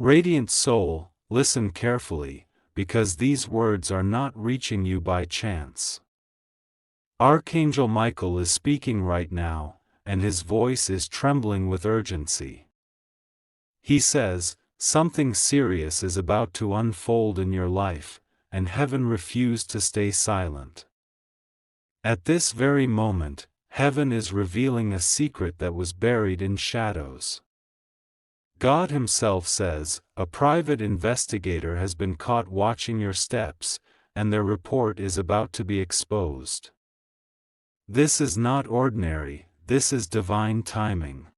Radiant soul, listen carefully, because these words are not reaching you by chance. Archangel Michael is speaking right now, and his voice is trembling with urgency. He says, something serious is about to unfold in your life, and heaven refused to stay silent. At this very moment, heaven is revealing a secret that was buried in shadows. God Himself says, a private investigator has been caught watching your steps, and their report is about to be exposed. This is not ordinary, this is divine timing.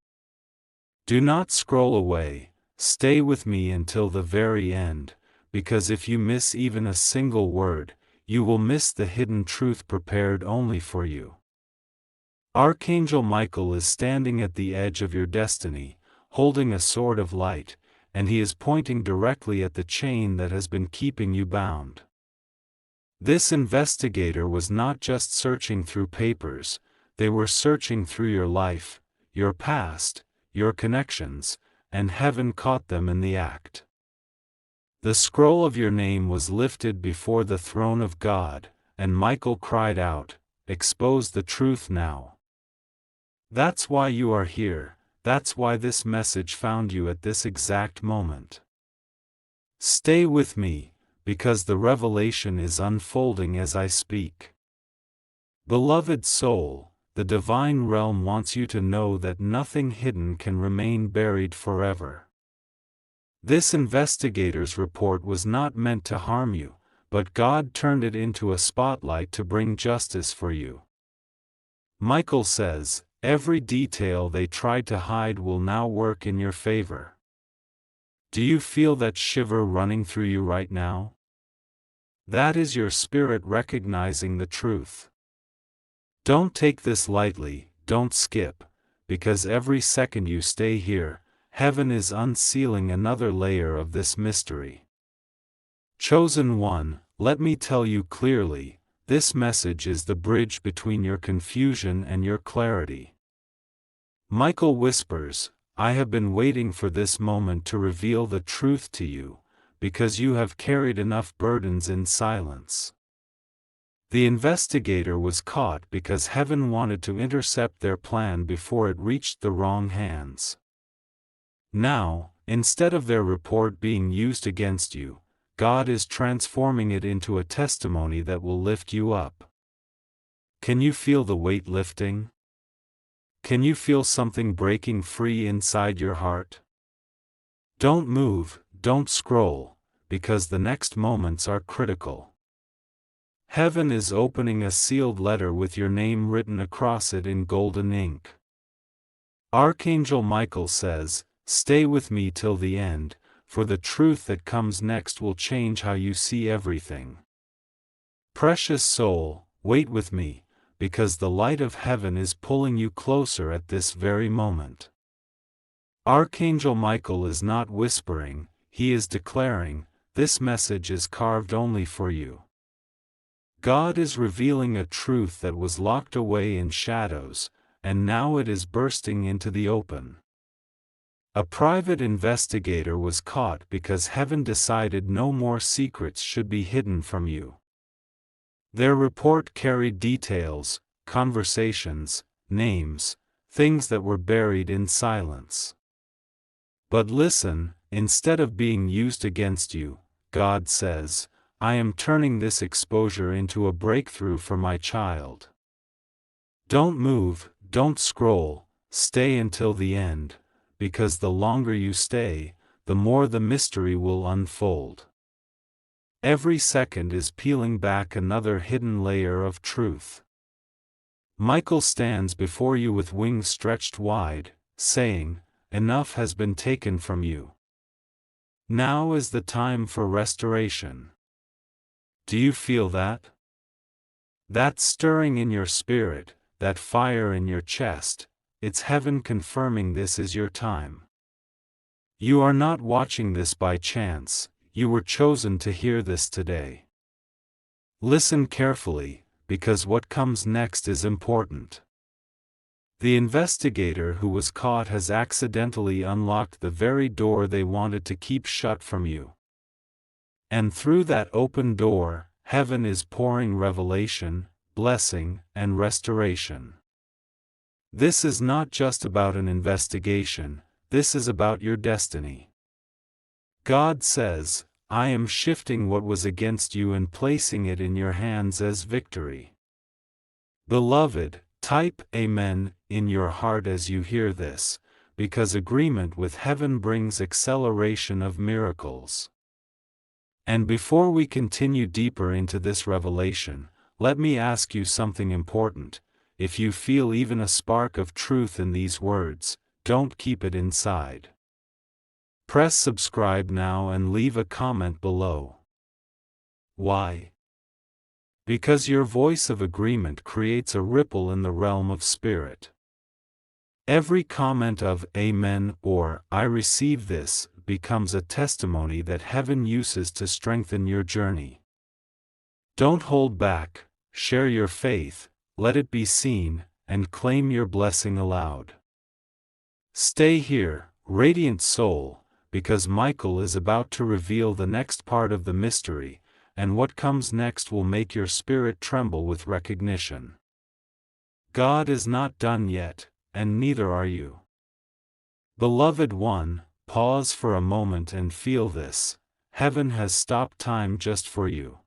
Do not scroll away, stay with me until the very end, because if you miss even a single word, you will miss the hidden truth prepared only for you. Archangel Michael is standing at the edge of your destiny, holding a sword of light, and he is pointing directly at the chain that has been keeping you bound. This investigator was not just searching through papers, they were searching through your life, your past, your connections, and heaven caught them in the act. The scroll of your name was lifted before the throne of God, and Michael cried out, "Expose the truth now." That's why you are here, that's why this message found you at this exact moment. Stay with me, because the revelation is unfolding as I speak. Beloved soul, the divine realm wants you to know that nothing hidden can remain buried forever. This investigator's report was not meant to harm you, but God turned it into a spotlight to bring justice for you. Michael says, every detail they tried to hide will now work in your favor. Do you feel that shiver running through you right now? That is your spirit recognizing the truth. Don't take this lightly, don't skip, because every second you stay here, heaven is unsealing another layer of this mystery. Chosen one, let me tell you clearly, this message is the bridge between your confusion and your clarity. Michael whispers, I have been waiting for this moment to reveal the truth to you, because you have carried enough burdens in silence. The investigator was caught because heaven wanted to intercept their plan before it reached the wrong hands. Now, instead of their report being used against you, God is transforming it into a testimony that will lift you up. Can you feel the weight lifting? Can you feel something breaking free inside your heart? Don't move, don't scroll, because the next moments are critical. Heaven is opening a sealed letter with your name written across it in golden ink. Archangel Michael says, stay with me till the end, for the truth that comes next will change how you see everything. Precious soul, wait with me, because the light of heaven is pulling you closer at this very moment. Archangel Michael is not whispering, he is declaring, this message is carved only for you. God is revealing a truth that was locked away in shadows, and now it is bursting into the open. A private investigator was caught because heaven decided no more secrets should be hidden from you. Their report carried details, conversations, names, things that were buried in silence. But listen, instead of being used against you, God says, I am turning this exposure into a breakthrough for my child. Don't move, don't scroll, stay until the end, because the longer you stay, the more the mystery will unfold. Every second is peeling back another hidden layer of truth. Michael stands before you with wings stretched wide, saying, enough has been taken from you. Now is the time for restoration. Do you feel that? That stirring in your spirit, that fire in your chest, it's heaven confirming this is your time. You are not watching this by chance, you were chosen to hear this today. Listen carefully, because what comes next is important. The investigator who was caught has accidentally unlocked the very door they wanted to keep shut from you. And through that open door, heaven is pouring revelation, blessing, and restoration. This is not just about an investigation, this is about your destiny. God says, I am shifting what was against you and placing it in your hands as victory. Beloved, type Amen in your heart as you hear this, because agreement with heaven brings acceleration of miracles. And before we continue deeper into this revelation, let me ask you something important. If you feel even a spark of truth in these words, don't keep it inside. Press subscribe now and leave a comment below. Why? Because your voice of agreement creates a ripple in the realm of spirit. Every comment of Amen or I receive this becomes a testimony that heaven uses to strengthen your journey. Don't hold back, share your faith, let it be seen, and claim your blessing aloud. Stay here, radiant soul, because Michael is about to reveal the next part of the mystery, and what comes next will make your spirit tremble with recognition. God is not done yet, and neither are you. Beloved one, pause for a moment and feel this. Heaven has stopped time just for you.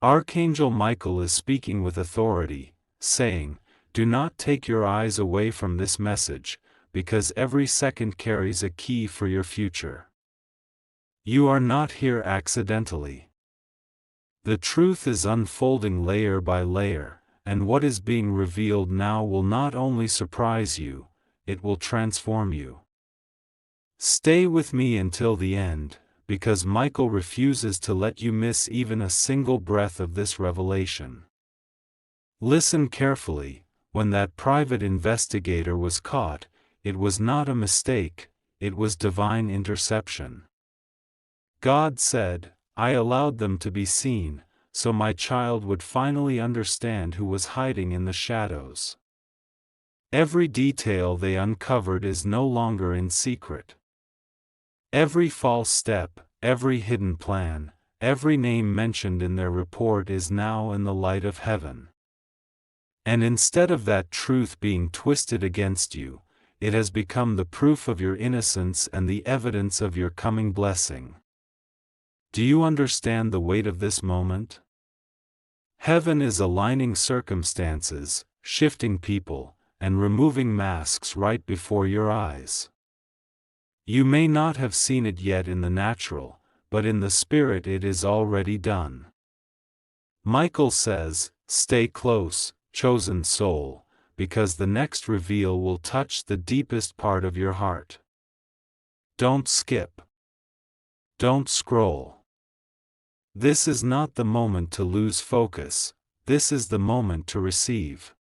Archangel Michael is speaking with authority, saying, do not take your eyes away from this message, because every second carries a key for your future. You are not here accidentally. The truth is unfolding layer by layer, and what is being revealed now will not only surprise you, it will transform you. Stay with me until the end, because Michael refuses to let you miss even a single breath of this revelation. Listen carefully. When that private investigator was caught, it was not a mistake, it was divine interception. God said, I allowed them to be seen, so my child would finally understand who was hiding in the shadows. Every detail they uncovered is no longer in secret. Every false step, every hidden plan, every name mentioned in their report is now in the light of heaven. And instead of that truth being twisted against you, it has become the proof of your innocence and the evidence of your coming blessing. Do you understand the weight of this moment? Heaven is aligning circumstances, shifting people, and removing masks right before your eyes. You may not have seen it yet in the natural, but in the spirit it is already done. Michael says, stay close, chosen soul, because the next reveal will touch the deepest part of your heart. Don't skip. Don't scroll. This is not the moment to lose focus, this is the moment to receive.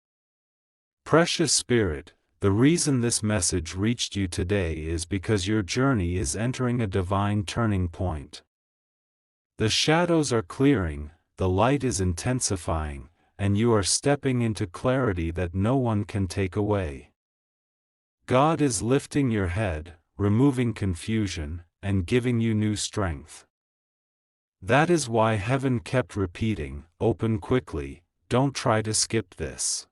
Precious Spirit, the reason this message reached you today is because your journey is entering a divine turning point. The shadows are clearing, the light is intensifying, and you are stepping into clarity that no one can take away. God is lifting your head, removing confusion, and giving you new strength. That is why heaven kept repeating, open quickly, don't try to skip this.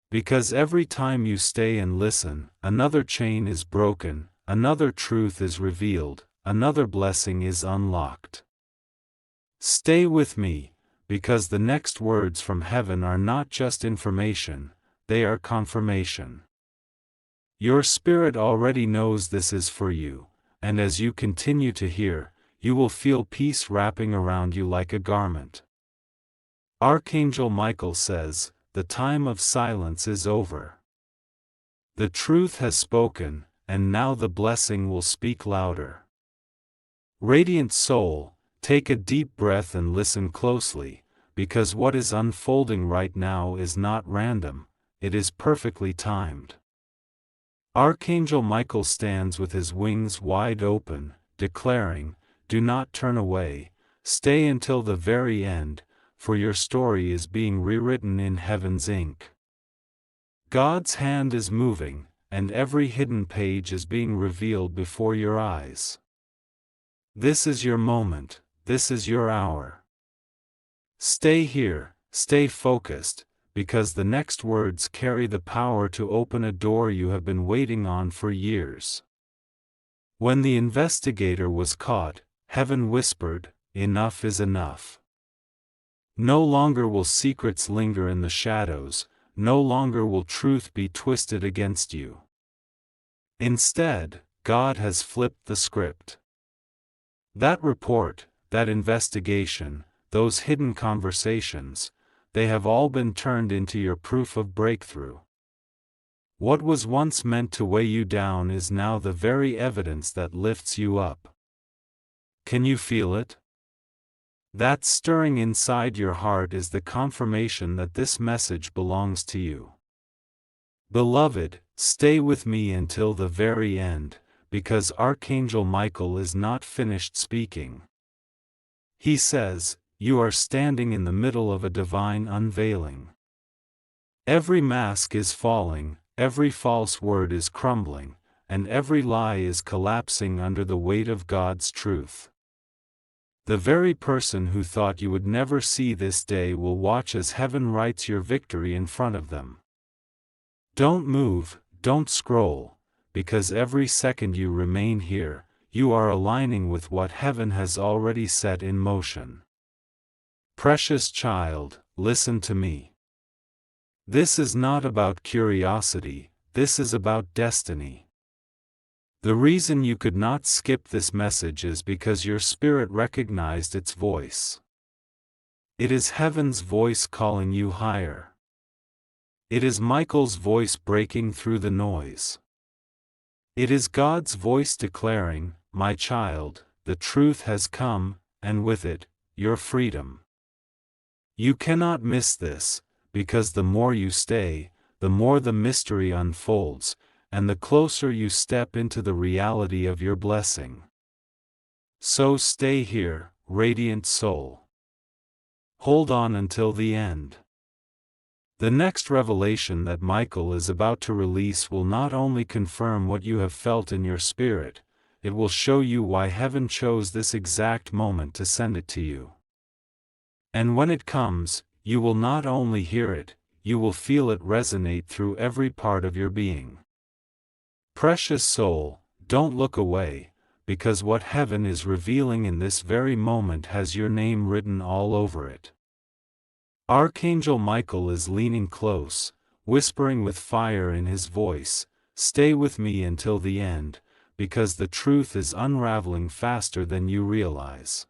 Because every time you stay and listen, another chain is broken, another truth is revealed, another blessing is unlocked. Stay with me, because the next words from heaven are not just information, they are confirmation. Your spirit already knows this is for you, and as you continue to hear, you will feel peace wrapping around you like a garment. Archangel Michael says, the time of silence is over. The truth has spoken, and now the blessing will speak louder. Radiant soul, take a deep breath and listen closely, because what is unfolding right now is not random, it is perfectly timed. Archangel Michael stands with his wings wide open, declaring, do not turn away, stay until the very end, for your story is being rewritten in heaven's ink. God's hand is moving, and every hidden page is being revealed before your eyes. This is your moment, this is your hour. Stay here, stay focused, because the next words carry the power to open a door you have been waiting on for years. When the investigator was caught, heaven whispered, "Enough is enough." No longer will secrets linger in the shadows, no longer will truth be twisted against you. Instead, God has flipped the script. That report, that investigation, those hidden conversations, they have all been turned into your proof of breakthrough. What was once meant to weigh you down is now the very evidence that lifts you up. Can you feel it? That stirring inside your heart is the confirmation that this message belongs to you. Beloved, stay with me until the very end, because Archangel Michael is not finished speaking. He says, "You are standing in the middle of a divine unveiling. Every mask is falling, every false word is crumbling, and every lie is collapsing under the weight of God's truth. The very person who thought you would never see this day will watch as heaven writes your victory in front of them. Don't move, don't scroll, because every second you remain here, you are aligning with what heaven has already set in motion. Precious child, listen to me. This is not about curiosity, this is about destiny. The reason you could not skip this message is because your spirit recognized its voice. It is heaven's voice calling you higher. It is Michael's voice breaking through the noise. It is God's voice declaring, "My child, the truth has come, and with it, your freedom." You cannot miss this, because the more you stay, the more the mystery unfolds, and the closer you step into the reality of your blessing. So stay here, radiant soul. Hold on until the end. The next revelation that Michael is about to release will not only confirm what you have felt in your spirit, it will show you why heaven chose this exact moment to send it to you. And when it comes, you will not only hear it, you will feel it resonate through every part of your being. Precious soul, don't look away, because what heaven is revealing in this very moment has your name written all over it. Archangel Michael is leaning close, whispering with fire in his voice, "Stay with me until the end, because the truth is unraveling faster than you realize."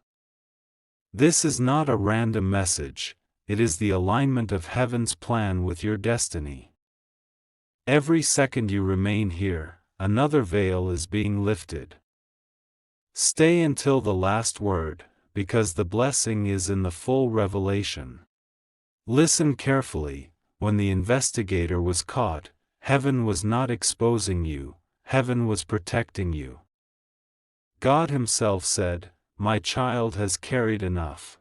This is not a random message, it is the alignment of heaven's plan with your destiny. Every second you remain here, another veil is being lifted. Stay until the last word, because the blessing is in the full revelation. Listen carefully, when the investigator was caught, heaven was not exposing you, heaven was protecting you. God Himself said, "My child has carried enough.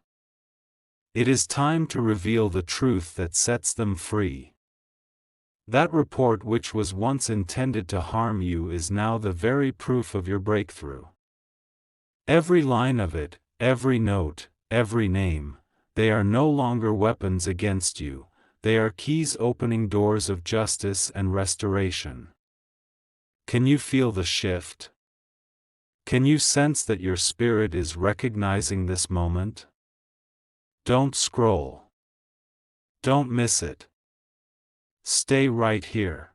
It is time to reveal the truth that sets them free." That report which was once intended to harm you is now the very proof of your breakthrough. Every line of it, every note, every name, they are no longer weapons against you, they are keys opening doors of justice and restoration. Can you feel the shift? Can you sense that your spirit is recognizing this moment? Don't scroll. Don't miss it. Stay right here.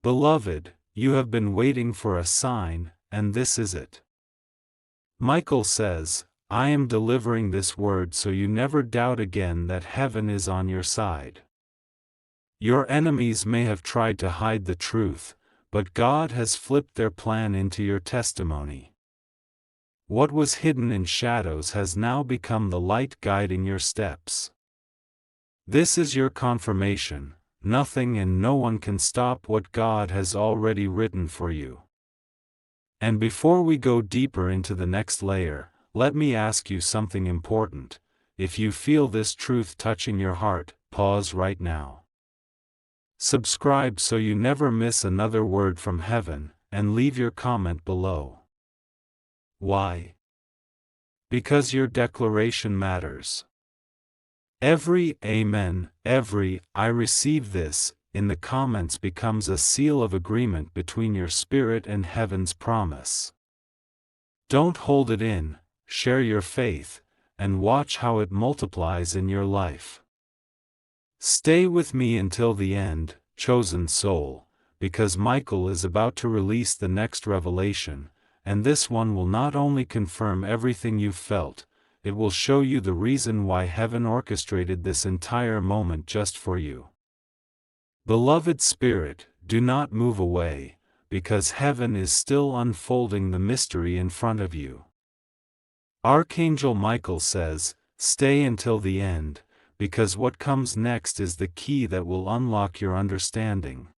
Beloved, you have been waiting for a sign, and this is it. Michael says, "I am delivering this word so you never doubt again that heaven is on your side." Your enemies may have tried to hide the truth, but God has flipped their plan into your testimony. What was hidden in shadows has now become the light guiding your steps. This is your confirmation, nothing and no one can stop what God has already written for you. And before we go deeper into the next layer, let me ask you something important. If you feel this truth touching your heart, pause right now. Subscribe so you never miss another word from heaven, and leave your comment below. Why? Because your declaration matters. Every "Amen," every "I receive this" in the comments becomes a seal of agreement between your spirit and heaven's promise. Don't hold it in, share your faith, and watch how it multiplies in your life. Stay with me until the end, chosen soul, because Michael is about to release the next revelation, and this one will not only confirm everything you've felt, it will show you the reason why heaven orchestrated this entire moment just for you. Beloved Spirit, do not move away, because heaven is still unfolding the mystery in front of you. Archangel Michael says, stay until the end, because what comes next is the key that will unlock your understanding.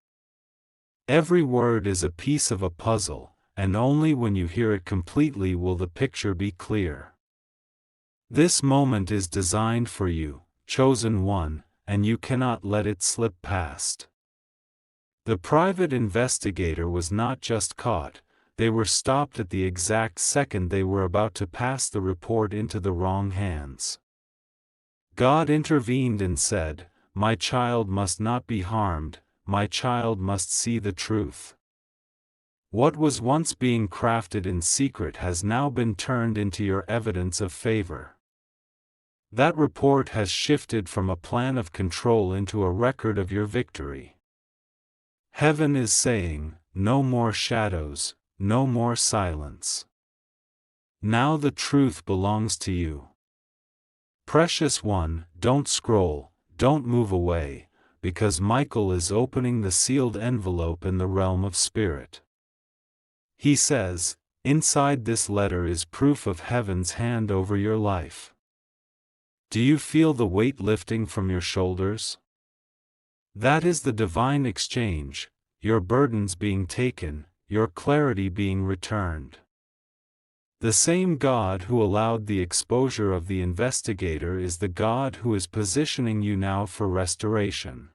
Every word is a piece of a puzzle, and only when you hear it completely will the picture be clear. This moment is designed for you, chosen one, and you cannot let it slip past. The private investigator was not just caught, they were stopped at the exact second they were about to pass the report into the wrong hands. God intervened and said, "My child must not be harmed, my child must see the truth." What was once being crafted in secret has now been turned into your evidence of favor. That report has shifted from a plan of control into a record of your victory. Heaven is saying, no more shadows, no more silence. Now the truth belongs to you. Precious one, don't scroll, don't move away, because Michael is opening the sealed envelope in the realm of spirit. He says, inside this letter is proof of heaven's hand over your life. Do you feel the weight lifting from your shoulders? That is the divine exchange, your burdens being taken, your clarity being returned. The same God who allowed the exposure of the investigator is the God who is positioning you now for restoration.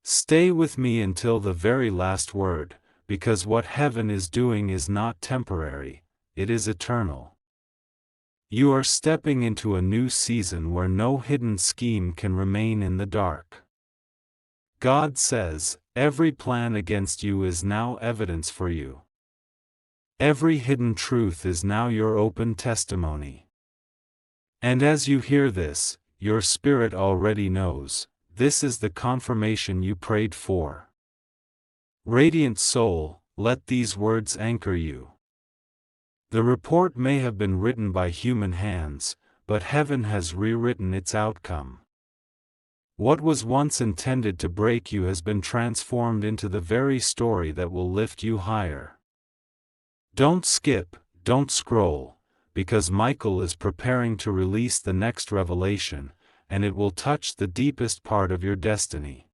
Stay with me until the very last word, because what heaven is doing is not temporary, it is eternal. You are stepping into a new season where no hidden scheme can remain in the dark. God says, every plan against you is now evidence for you. Every hidden truth is now your open testimony. And as you hear this, your spirit already knows, this is the confirmation you prayed for. Radiant soul, let these words anchor you. The report may have been written by human hands, but heaven has rewritten its outcome. What was once intended to break you has been transformed into the very story that will lift you higher. Don't skip, don't scroll, because Michael is preparing to release the next revelation, and it will touch the deepest part of your destiny.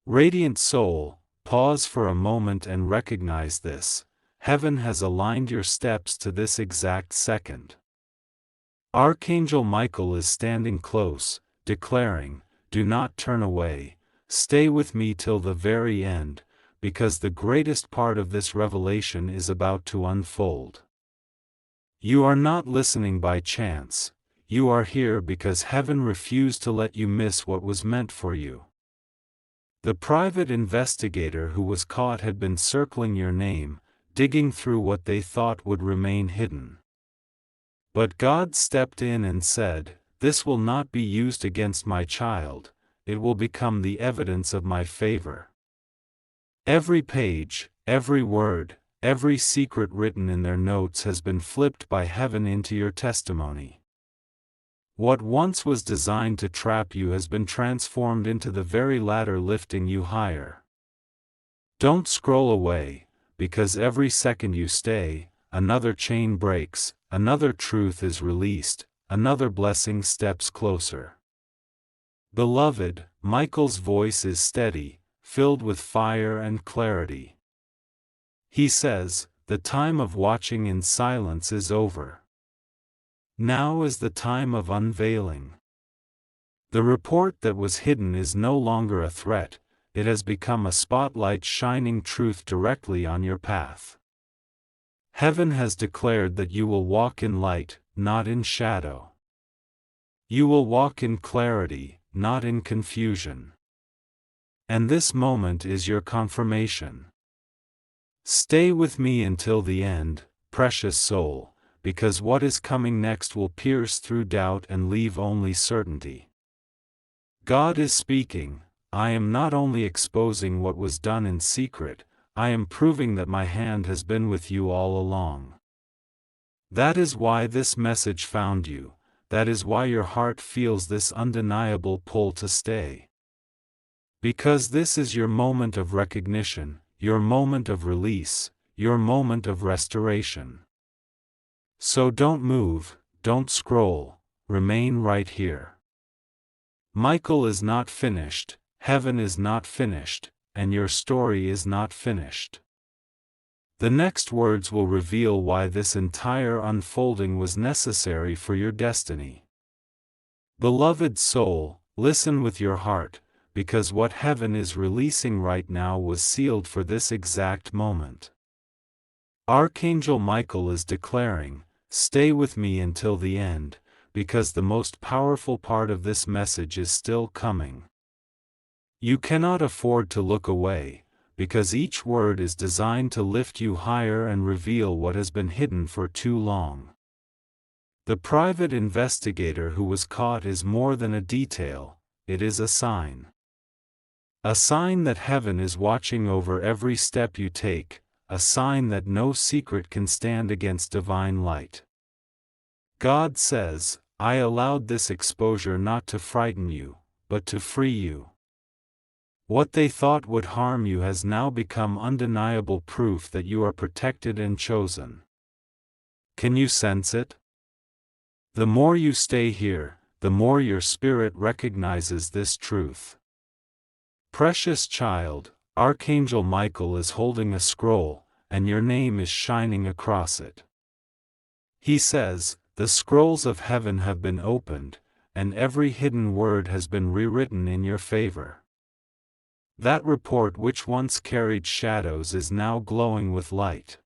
Radiant soul, pause for a moment and recognize this. Heaven has aligned your steps to this exact second. Archangel Michael is standing close, declaring, do not turn away, stay with me till the very end, because the greatest part of this revelation is about to unfold. You are not listening by chance, you are here because heaven refused to let you miss what was meant for you. The private investigator who was caught had been circling your name, digging through what they thought would remain hidden. But God stepped in and said, this will not be used against my child, it will become the evidence of my favor. Every page, every word, every secret written in their notes has been flipped by heaven into your testimony. What once was designed to trap you has been transformed into the very ladder lifting you higher. Don't scroll away, because every second you stay, another chain breaks, another truth is released, another blessing steps closer. Beloved, Michael's voice is steady, filled with fire and clarity. He says, the time of watching in silence is over. Now is the time of unveiling. The report that was hidden is no longer a threat, it has become a spotlight shining truth directly on your path. Heaven has declared that you will walk in light, not in shadow. You will walk in clarity, not in confusion. And this moment is your confirmation. Stay with me until the end, precious soul, because what is coming next will pierce through doubt and leave only certainty. God is speaking. I am not only exposing what was done in secret, I am proving that my hand has been with you all along. That is why this message found you, that is why your heart feels this undeniable pull to stay. Because this is your moment of recognition, your moment of release, your moment of restoration. So don't move, don't scroll, remain right here. Michael is not finished, heaven is not finished, and your story is not finished. The next words will reveal why this entire unfolding was necessary for your destiny. Beloved soul, listen with your heart, because what heaven is releasing right now was sealed for this exact moment. Archangel Michael is declaring, "Stay with me until the end," because the most powerful part of this message is still coming. You cannot afford to look away, because each word is designed to lift you higher and reveal what has been hidden for too long. The private investigator who was caught is more than a detail, it is a sign. A sign that heaven is watching over every step you take, a sign that no secret can stand against divine light. God says, "I allowed this exposure not to frighten you, but to free you." What they thought would harm you has now become undeniable proof that you are protected and chosen. Can you sense it? The more you stay here, the more your spirit recognizes this truth. Precious child, Archangel Michael is holding a scroll, and your name is shining across it. He says, "The scrolls of heaven have been opened, and every hidden word has been rewritten in your favor." That report which once carried shadows is now glowing with light.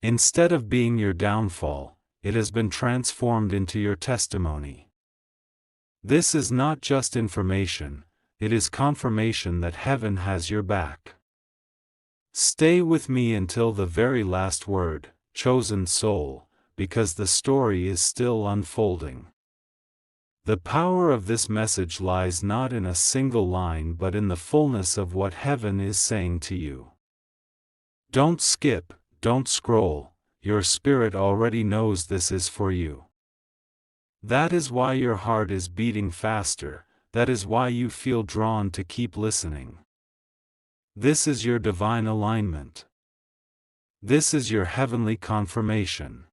Instead of being your downfall, it has been transformed into your testimony. This is not just information, it is confirmation that heaven has your back. Stay with me until the very last word, chosen soul, because the story is still unfolding. The power of this message lies not in a single line but in the fullness of what heaven is saying to you. Don't skip, don't scroll, your spirit already knows this is for you. That is why your heart is beating faster, that is why you feel drawn to keep listening. This is your divine alignment. This is your heavenly confirmation.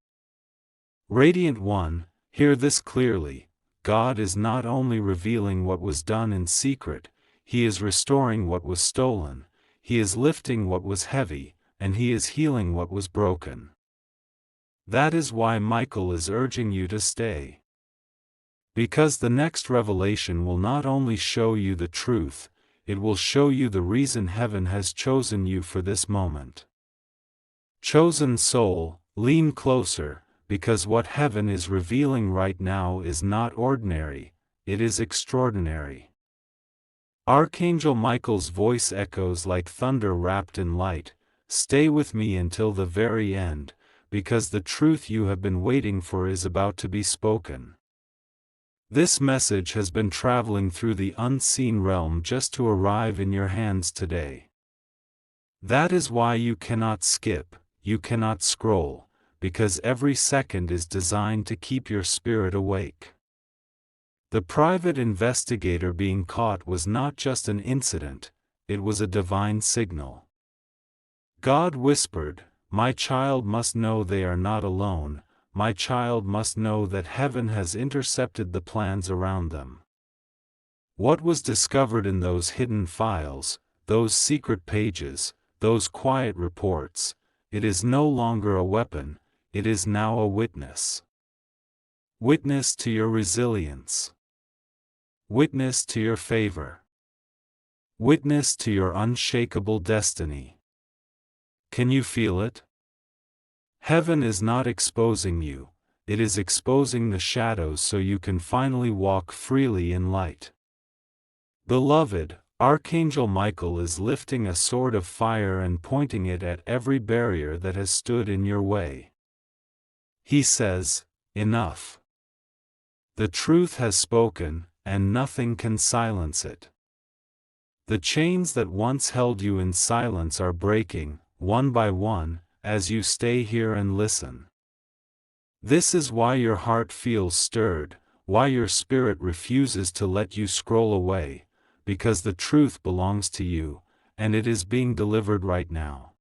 Radiant One, hear this clearly. God is not only revealing what was done in secret, He is restoring what was stolen, He is lifting what was heavy, and He is healing what was broken. That is why Michael is urging you to stay. Because the next revelation will not only show you the truth, it will show you the reason heaven has chosen you for this moment. Chosen soul, lean closer, because what heaven is revealing right now is not ordinary, it is extraordinary. Archangel Michael's voice echoes like thunder wrapped in light. Stay with me until the very end, because the truth you have been waiting for is about to be spoken. This message has been traveling through the unseen realm just to arrive in your hands today. That is why you cannot skip, you cannot scroll, because every second is designed to keep your spirit awake. The private investigator being caught was not just an incident, it was a divine signal. God whispered, "My child must know they are not alone, my child must know that heaven has intercepted the plans around them." What was discovered in those hidden files, those secret pages, those quiet reports, it is no longer a weapon, it is now a witness. Witness to your resilience. Witness to your favor. Witness to your unshakable destiny. Can you feel it? Heaven is not exposing you, it is exposing the shadows so you can finally walk freely in light. Beloved, Archangel Michael is lifting a sword of fire and pointing it at every barrier that has stood in your way. He says, "Enough. The truth has spoken, and nothing can silence it. The chains that once held you in silence are breaking, one by one, as you stay here and listen. This is why your heart feels stirred, why your spirit refuses to let you scroll away, because the truth belongs to you, and it is being delivered right now.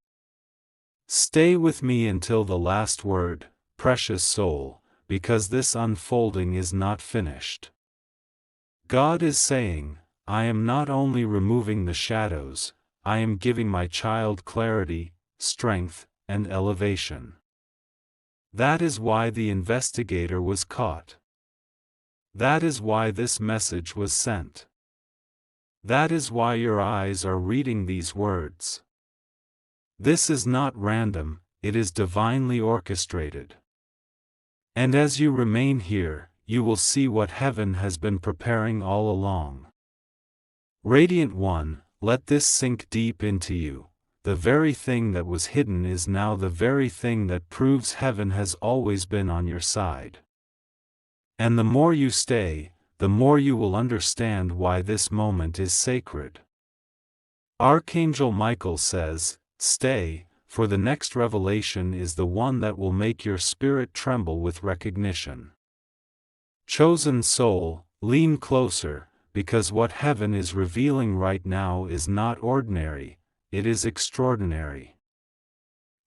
Stay with me until the last word, precious soul, because this unfolding is not finished. God is saying, I am not only removing the shadows, I am giving my child clarity, strength, and elevation. That is why the investigator was caught. That is why this message was sent. That is why your eyes are reading these words. This is not random, it is divinely orchestrated. And as you remain here, you will see what heaven has been preparing all along. Radiant One, let this sink deep into you. The very thing that was hidden is now the very thing that proves heaven has always been on your side. And the more you stay, the more you will understand why this moment is sacred. Archangel Michael says, stay, for the next revelation is the one that will make your spirit tremble with recognition. Chosen soul, lean closer, because what heaven is revealing right now is not ordinary, it is extraordinary.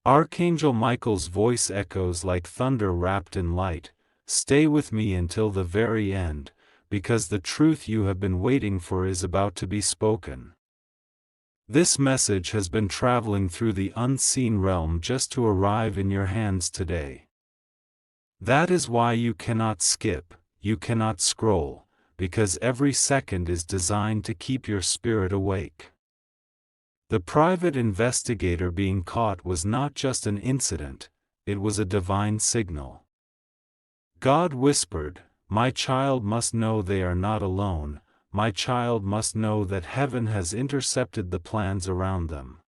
Archangel Michael's voice echoes like thunder wrapped in light. Stay with me until the very end, because the truth you have been waiting for is about to be spoken. This message has been traveling through the unseen realm just to arrive in your hands today. That is why you cannot skip, you cannot scroll, because every second is designed to keep your spirit awake. The private investigator being caught was not just an incident, it was a divine signal. God whispered, my child must know they are not alone, my child must know that heaven has intercepted the plans around them.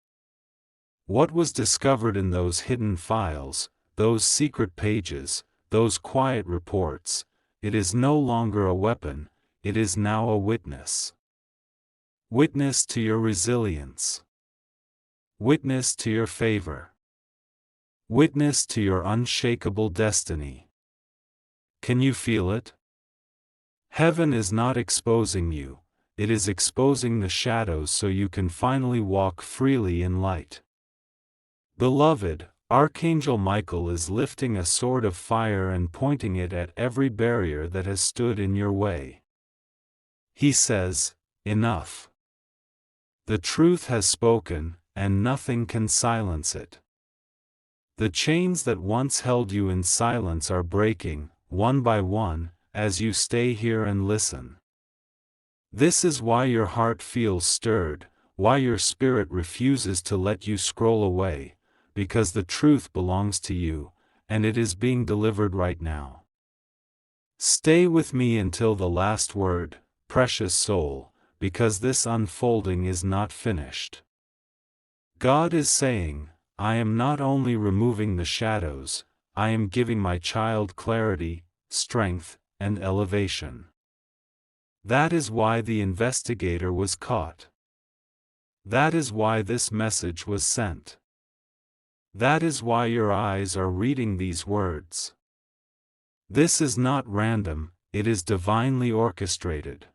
What was discovered in those hidden files, those secret pages, those quiet reports, it is no longer a weapon, it is now a witness. Witness to your resilience. Witness to your favor. Witness to your unshakable destiny. Can you feel it? Heaven is not exposing you, it is exposing the shadows so you can finally walk freely in light. Beloved, Archangel Michael is lifting a sword of fire and pointing it at every barrier that has stood in your way. He says, enough. The truth has spoken, and nothing can silence it. The chains that once held you in silence are breaking, one by one, as you stay here and listen. This is why your heart feels stirred, why your spirit refuses to let you scroll away, because the truth belongs to you, and it is being delivered right now. Stay with me until the last word, precious soul, because this unfolding is not finished. God is saying, I am not only removing the shadows, I am giving my child clarity, strength, and elevation. That is why the investigator was caught. That is why this message was sent. That is why your eyes are reading these words. This is not random, it is divinely orchestrated.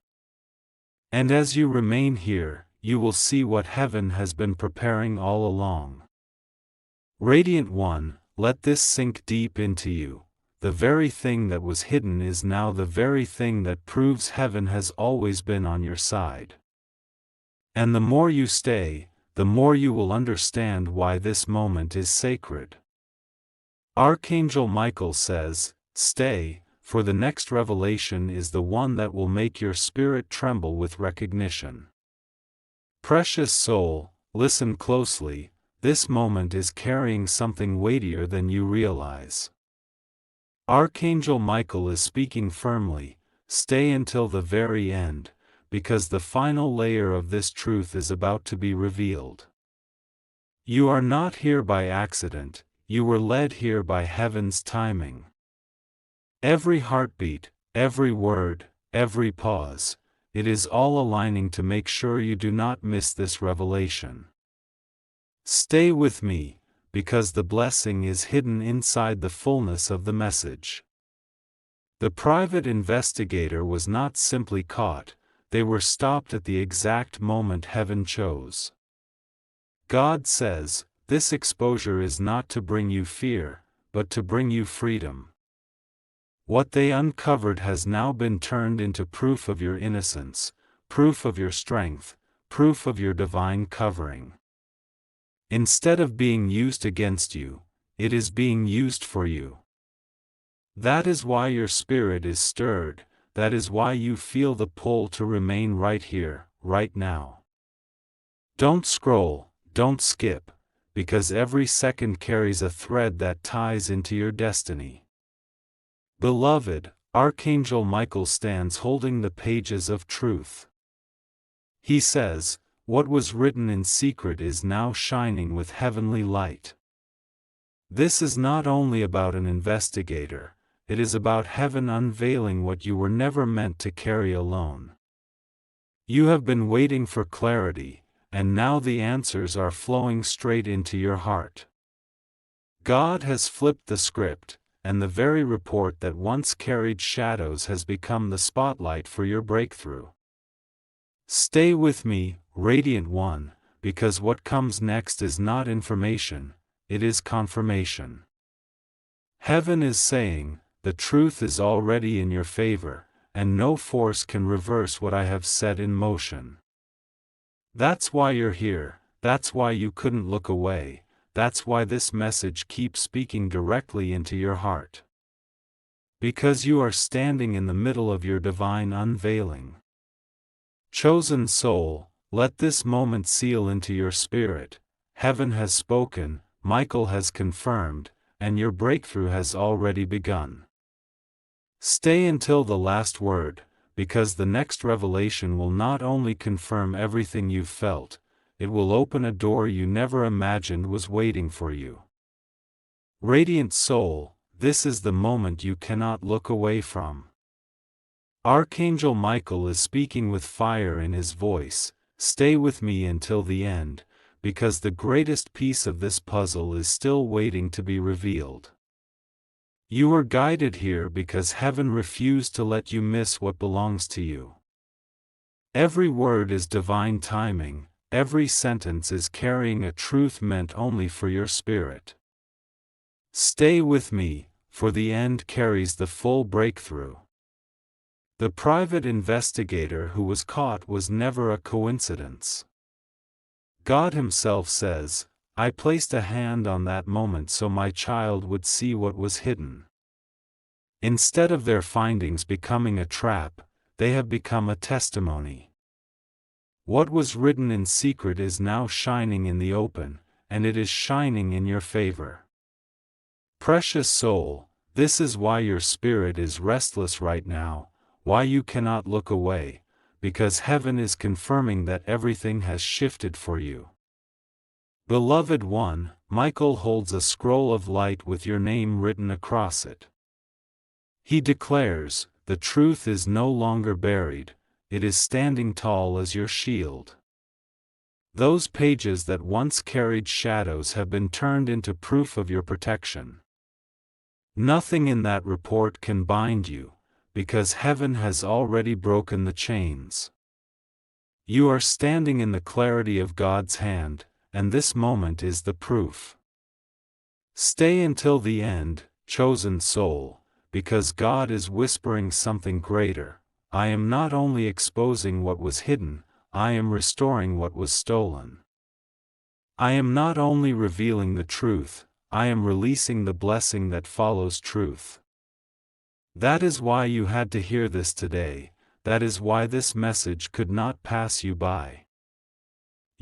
And as you remain here, you will see what heaven has been preparing all along. Radiant One, let this sink deep into you. The very thing that was hidden is now the very thing that proves heaven has always been on your side. And the more you stay, the more you will understand why this moment is sacred. Archangel Michael says, stay, for the next revelation is the one that will make your spirit tremble with recognition. Precious soul, listen closely, this moment is carrying something weightier than you realize. Archangel Michael is speaking firmly, stay until the very end, because the final layer of this truth is about to be revealed. You are not here by accident, you were led here by heaven's timing. Every heartbeat, every word, every pause, it is all aligning to make sure you do not miss this revelation. Stay with me, because the blessing is hidden inside the fullness of the message. The private investigator was not simply caught, they were stopped at the exact moment heaven chose. God says, this exposure is not to bring you fear, but to bring you freedom. What they uncovered has now been turned into proof of your innocence, proof of your strength, proof of your divine covering. Instead of being used against you, it is being used for you. That is why your spirit is stirred, that is why you feel the pull to remain right here, right now. Don't scroll, don't skip, because every second carries a thread that ties into your destiny. Beloved, Archangel Michael stands holding the pages of truth. He says, what was written in secret is now shining with heavenly light. This is not only about an investigator, it is about heaven unveiling what you were never meant to carry alone. You have been waiting for clarity, and now the answers are flowing straight into your heart. God has flipped the script, and the very report that once carried shadows has become the spotlight for your breakthrough. Stay with me, Radiant One, because what comes next is not information, it is confirmation. Heaven is saying, the truth is already in your favor, and no force can reverse what I have set in motion. That's why you're here, that's why you couldn't look away. That's why this message keeps speaking directly into your heart. Because you are standing in the middle of your divine unveiling. Chosen soul, let this moment seal into your spirit. Heaven has spoken, Michael has confirmed, and your breakthrough has already begun. Stay until the last word, because the next revelation will not only confirm everything you've felt, it will open a door you never imagined was waiting for you. Radiant soul, this is the moment you cannot look away from. Archangel Michael is speaking with fire in his voice, stay with me until the end, because the greatest piece of this puzzle is still waiting to be revealed. You were guided here because heaven refused to let you miss what belongs to you. Every word is divine timing. Every sentence is carrying a truth meant only for your spirit. Stay with me, for the end carries the full breakthrough. The private investigator who was caught was never a coincidence. God Himself says, I placed a hand on that moment so my child would see what was hidden. Instead of their findings becoming a trap, they have become a testimony. What was written in secret is now shining in the open, and it is shining in your favor. Precious soul, this is why your spirit is restless right now, why you cannot look away, because heaven is confirming that everything has shifted for you. Beloved one, Michael holds a scroll of light with your name written across it. He declares, the truth is no longer buried, it is standing tall as your shield. Those pages that once carried shadows have been turned into proof of your protection. Nothing in that report can bind you, because heaven has already broken the chains. You are standing in the clarity of God's hand, and this moment is the proof. Stay until the end, chosen soul, because God is whispering something greater. I am not only exposing what was hidden, I am restoring what was stolen. I am not only revealing the truth, I am releasing the blessing that follows truth. That is why you had to hear this today, that is why this message could not pass you by.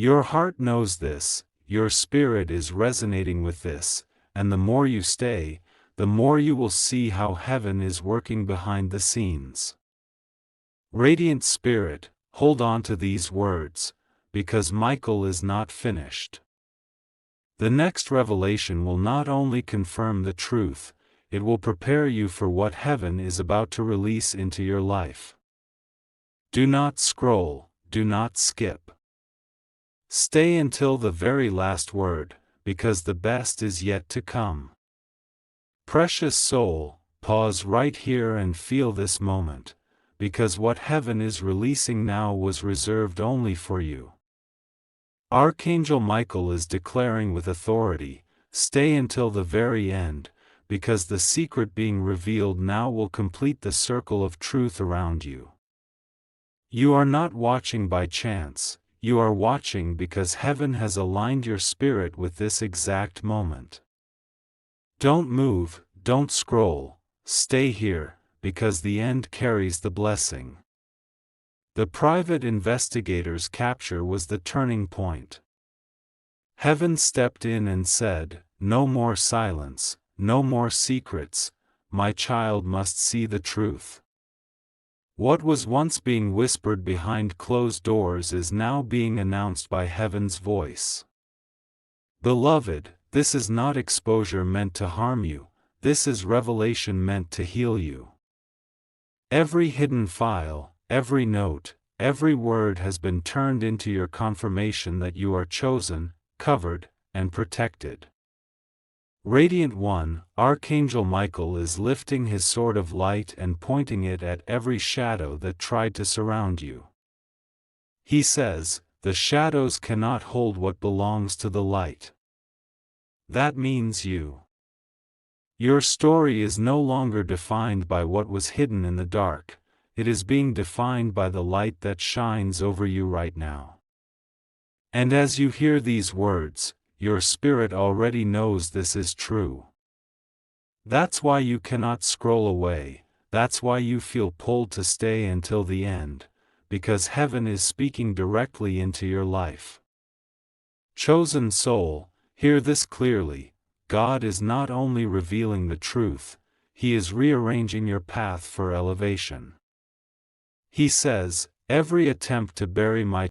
Your heart knows this, your spirit is resonating with this, and the more you stay, the more you will see how heaven is working behind the scenes. Radiant Spirit, hold on to these words, because Michael is not finished. The next revelation will not only confirm the truth, it will prepare you for what heaven is about to release into your life. Do not scroll, do not skip. Stay until the very last word, because the best is yet to come. Precious soul, pause right here and feel this moment, because what heaven is releasing now was reserved only for you. Archangel Michael is declaring with authority, stay until the very end, because the secret being revealed now will complete the circle of truth around you. You are not watching by chance, you are watching because heaven has aligned your spirit with this exact moment. Don't move, don't scroll, stay here, because the end carries the blessing. The private investigator's capture was the turning point. Heaven stepped in and said, no more silence, no more secrets, my child must see the truth. What was once being whispered behind closed doors is now being announced by heaven's voice. Beloved, this is not exposure meant to harm you, this is revelation meant to heal you. Every hidden file, every note, every word has been turned into your confirmation that you are chosen, covered, and protected. Radiant One, Archangel Michael is lifting his sword of light and pointing it at every shadow that tried to surround you. He says, the shadows cannot hold what belongs to the light. That means you. Your story is no longer defined by what was hidden in the dark, it is being defined by the light that shines over you right now. And as you hear these words, your spirit already knows this is true. That's why you cannot scroll away, that's why you feel pulled to stay until the end, because heaven is speaking directly into your life. Chosen soul, hear this clearly, God is not only revealing the truth, He is rearranging your path for elevation. He says, every attempt to bury my